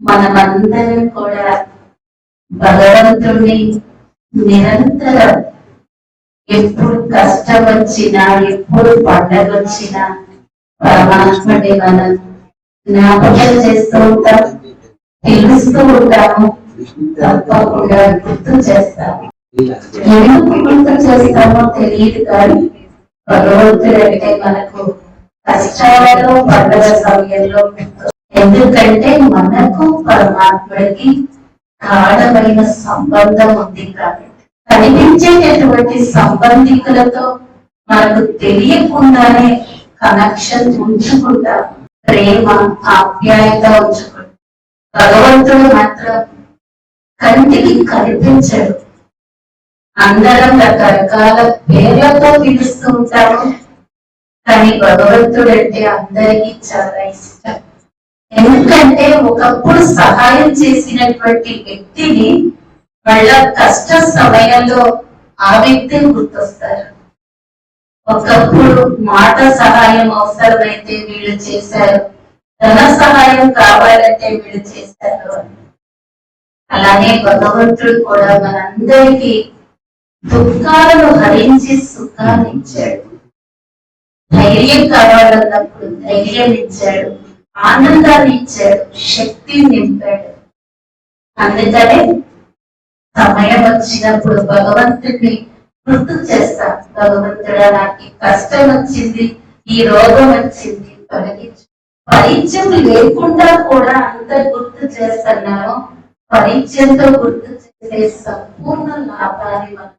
మనమందరం కూడా భగవంతుణ్ణి నిరంతరం ఎప్పుడు కష్టం వచ్చినా, ఎప్పుడు పండగ వచ్చినా పరమాత్మని మనం జ్ఞాపకం చేస్తూ ఉంటాం, పిలుస్తూ ఉంటాము, తప్పకుండా గుర్తు చేస్తాము. ఎందుకు గుర్తు చేస్తామో తెలియదు, కానీ భగవంతుడు అంటే మనకు కష్టాలలో పండుగ సమయంలో, ఎందుకంటే మనకు పరమాత్మకి గాఢమైన సంబంధం ఉంది కాబట్టి. కనిపించేటటువంటి సంబంధికులతో మనకు తెలియకుండానే కనెక్షన్ ఉంచుకుంటాం, ప్రేమ ఆప్యాయత ఉంచుకుంటాం. భగవంతుడు మాత్రం కంటికి కనిపించడు. అందరం రకరకాల పేర్లతో పిలుస్తూ ఉంటాము, కానీ భగవంతుడు అంటే అందరికీ చాలా ఇష్టం. ఎందుకంటే ఒకప్పుడు సహాయం చేసినటువంటి వ్యక్తిని వాళ్ళ కష్ట సమయంలో ఆ వ్యక్తి గుర్తొస్తారు. ఒకప్పుడు మాట సహాయం అవసరమైతే వీళ్ళు చేశారు, ధన సహాయం కావాలంటే వీళ్ళు చేశారు. అలానే భగవంతుడు కూడా మనందరికీ దుఃఖాలను హరించి సుఖాన్ని ఇచ్చాడు. ధైర్యం కావాలన్నప్పుడు ధైర్యం ఇచ్చాడు, ఆనందాన్ని ఇచ్చాడు, శక్తిని నింపాడు. అందుకనే సమయం వచ్చినప్పుడు భగవంతుడిని గుర్తు చేస్తాం. భగవంతుడా, నాకు కష్టం వచ్చింది, ఈ రోగం వచ్చింది, తొలగించు. పరిచయం లేకుండా కూడా అంత గుర్తు చేస్తున్నాను. పరిచయంతో గుర్తు చేసే సంపూర్ణ లాభాన్ని మనం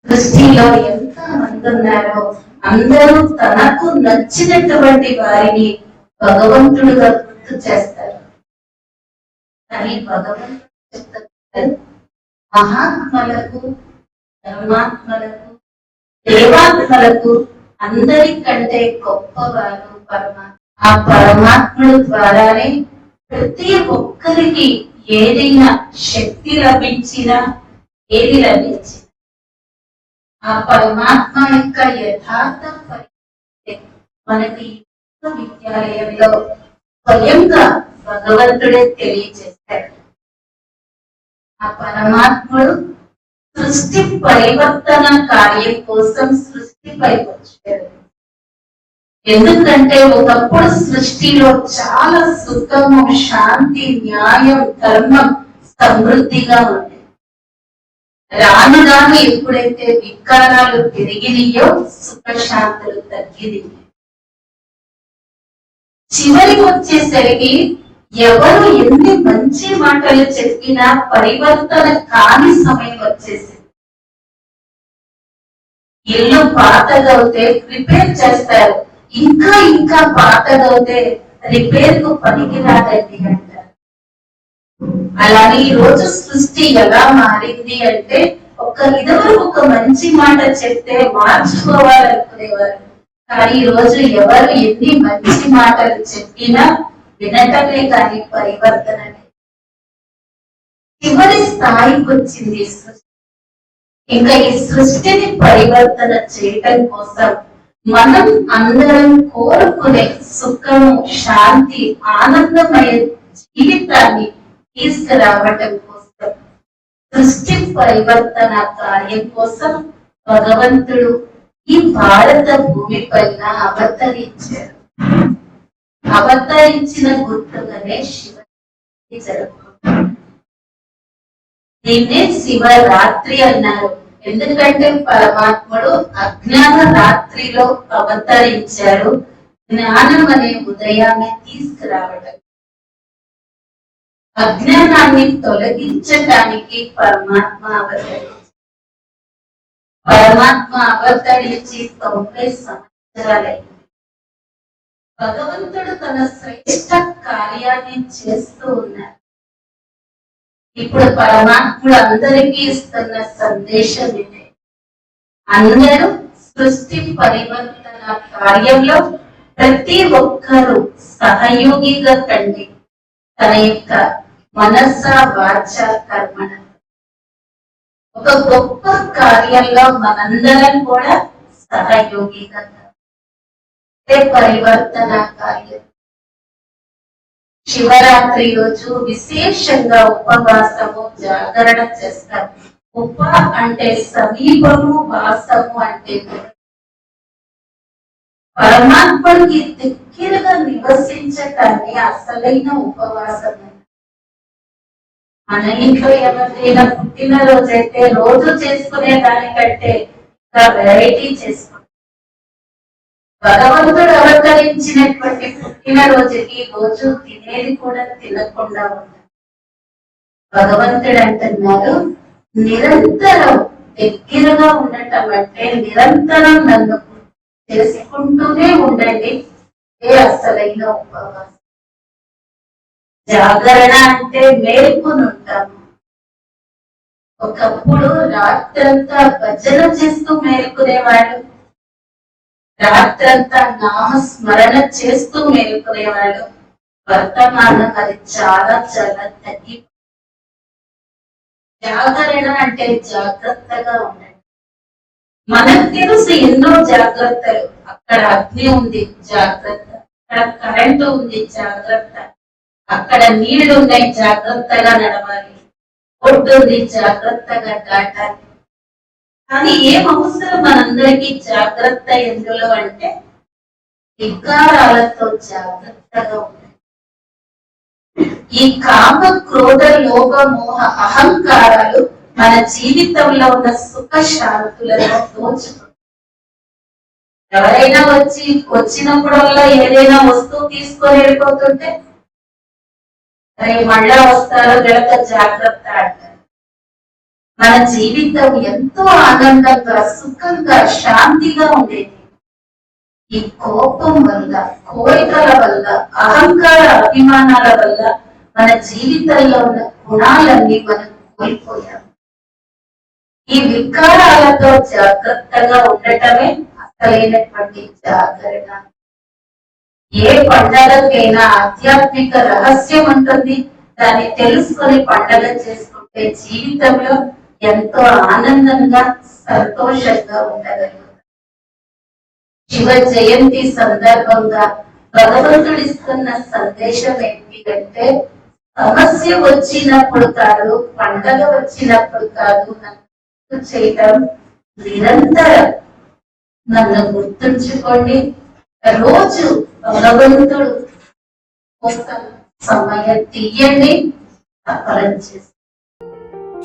దృష్టిలో ఎంత మంది ఉన్నారో అందరూ తనకు నచ్చినటువంటి వారిని భగవంతుడుగా గుర్తు చేస్తారు. కానీ భగవంతుడు మహాత్మలకు, ధర్మాత్మలకు, దేవాత్మలకు అందరికంటే గొప్పవారు పరమాత్మ. ఆ పరమాత్ముడు ద్వారానే ప్రతి ఒక్కరికి ఏదైనా శక్తి లభించినా, ఏది లభించినా ఆ పరమాత్మ యొక్క యథార్థ పరిస్థితి మనకి విద్యాలయంలో స్వయంగా భగవంతుడే తెలియజేస్తాడు. ఆ పరమాత్ముడు సృష్టి పరివర్తన కార్యం కోసం సృష్టిపై వచ్చాడు. ఎందుకంటే ఒకప్పుడు సృష్టిలో చాలా సుఖము, శాంతి, న్యాయం, ధర్మం సమృద్ధిగా ఉంది. రాను రాను ఎప్పుడైతే వికారాలు పెరిగినాయో సుఖశాంతులు తగ్గినాయి. చివరికి వచ్చేసరికి ఎవరు ఎన్ని మంచి మాటలు చెప్పినా పరివర్తన కాని సమయం వచ్చేసింది. ఇల్లు పాతగవుతే రిపేర్ చేస్తారు, ఇంకా ఇంకా పాతగవుతే రిపేర్ కు పనికి రాదండి అంటారు. అలానే ఈ రోజు సృష్టి ఎలా మారింది అంటే, ఇదివరకు ఒక మంచి మాట చెప్తే మార్చుకోవాలనుకునేవారు, కానీ ఈ రోజు ఎవరు ఎన్ని మంచి మాటలు చెప్పినా వినటమే కానీ పరివర్తన చివరి స్థాయికి వచ్చింది సృష్టి. ఇంకా ఈ సృష్టిని పరివర్తన చేయటం కోసం మనం అందరం కోరుకునే సుఖము, శాంతి, ఆనందమయ జీవితాన్ని తీసుకురావటం కోసం, సృష్టి పరివర్తన కార్యం కోసం భగవంతుడు ఈ భారత భూమి పైన అవతరించారు. అవతరించిన గుర్తుగానే శివరాత్రి జరుపుకుంటారు. దీన్నే శివరాత్రి అన్నారు. ఎందుకంటే పరమాత్ముడు అజ్ఞాన రాత్రిలో అవతరించారు, జ్ఞానం అనే ఉదయాన్ని తీసుకురావడం. అజ్ఞానాన్ని తొలగించడానికి పరమాత్మ అవతరించి 90 సంవత్సరాలైంది. భగవంతుడు తన శ్రేష్ట కార్యాన్ని చేస్తూ ఉన్నారు. ఇప్పుడు పరమాత్ముడు అందరికీ ఇస్తున్న సందేశం ఇదే. అందరూ సృష్టి పరివర్తన కార్యంలో ప్రతి ఒక్కరూ సహయోగిగా కండి తన యొక్క మనస, వాచ, కర్మణ ఒక గొప్ప కార్యంలో మనందరం కూడా సహయోగిగా పరివర్తనకారి. శివరాత్రి రోజు విశేషంగా ఉపవాసము జాగరణ చేస్తారు. ఉప అంటే సమీపము, వాసము అంటే పరమాత్మకి దగ్గరగా నివసించటాన్ని అసలైన ఉపవాసం. మన ఇంట్లో ఎవరిదైనా పుట్టినరోజు అయితే రోజు చేసుకునే దానికంటే ఇంకా వెరైటీ చేసుకుంటాం. భగవంతుడు అవతరించినటువంటి పుట్టినరోజుకి రోజు తినేది కూడా తినకుండా ఉంటారు. భగవంతుడు అంటున్నారు, నిరంతరం దగ్గరగా ఉండటం అంటే నిరంతరం నన్ను చేసుకుంటూనే ఉండండి. ఏ అసలైన ఉపవాసం. జాగరణ అంటే మేల్కొని ఉంటాము. ఒకప్పుడు రాత్రంతా భజన చేస్తూ మేల్కునేవాడు, రాత్రంతా నామస్మరణ చేస్తూ మేల్కునేవాడు. వర్తమానం అది చాలా చాలా తగ్గి. జాగరణ అంటే జాగ్రత్తగా ఉండండి. మనకు తెలుసు ఎన్నో జాగ్రత్తలు. అక్కడ అగ్ని ఉంది, జాగ్రత్త. అక్కడ కరెంటు ఉంది, జాగ్రత్త. అక్కడ నీళ్లు ఉన్నాయి, జాగ్రత్తగా నడవాలి. ఒడ్డుంది, జాగ్రత్తగా దాటాలి. కానీ ఏం అవసరం మనందరికీ జాగ్రత్త ఎందులో అంటే వికారాలతో జాగ్రత్తగా ఉండాలి. ఈ కామ, క్రోధ, లోభ, మోహ, అహంకారాలు మన జీవితంలో ఉన్న సుఖ శాంతులను దోచుకుంటారు. ఎవరైనా వచ్చినప్పుడల్లా ఏదైనా వస్తువు తీసుకొని వెళ్ళిపోతుంటే అరే మళ్ళా వస్తారో గడక జాగ్రత్త అంటారు. మన జీవితం ఎంతో ఆనందంగా, సుఖంగా, శాంతిగా ఉండేది. ఈ కోపం వల్ల, కోరికల వల్ల, అహంకార అభిమానాల వల్ల మన జీవితంలో ఉన్న గుణాలన్నీ మనం కోల్పోయాం. ఈ వికారాలతో జాగ్రత్తగా ఉండటమే అసలైనటువంటి జాగరణ. ఏ పండగకైనా ఆధ్యాత్మిక రహస్యం ఉంటుంది. దాన్ని తెలుసుకొని పండగ చేసుకుంటే జీవితంలో ఎంతో ఆనందంగా, సంతోషంగా ఉండగలుగుతాం. శివ జయంతి సందర్భంగా భగవంతుడిస్తున్న సందేశం ఏంటి అంటే, సమస్య వచ్చినప్పుడు కాదు, పండగ వచ్చినప్పుడు కాదు నన్ను చేయటం, నిరంతరం నన్ను గుర్తుంచుకోండి. రోజు భగవంతుడు కోసం సమయం తీయండి, సఫలం చేసి.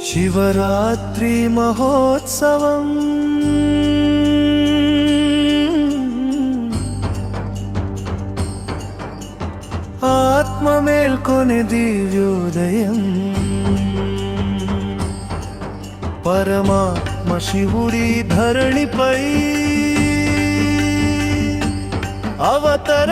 శివరాత్రి మహోత్సవం ఆత్మ మేల్కొని దివ్యోదయం. పరమాత్మ శివుడి ధరణిపై అవతర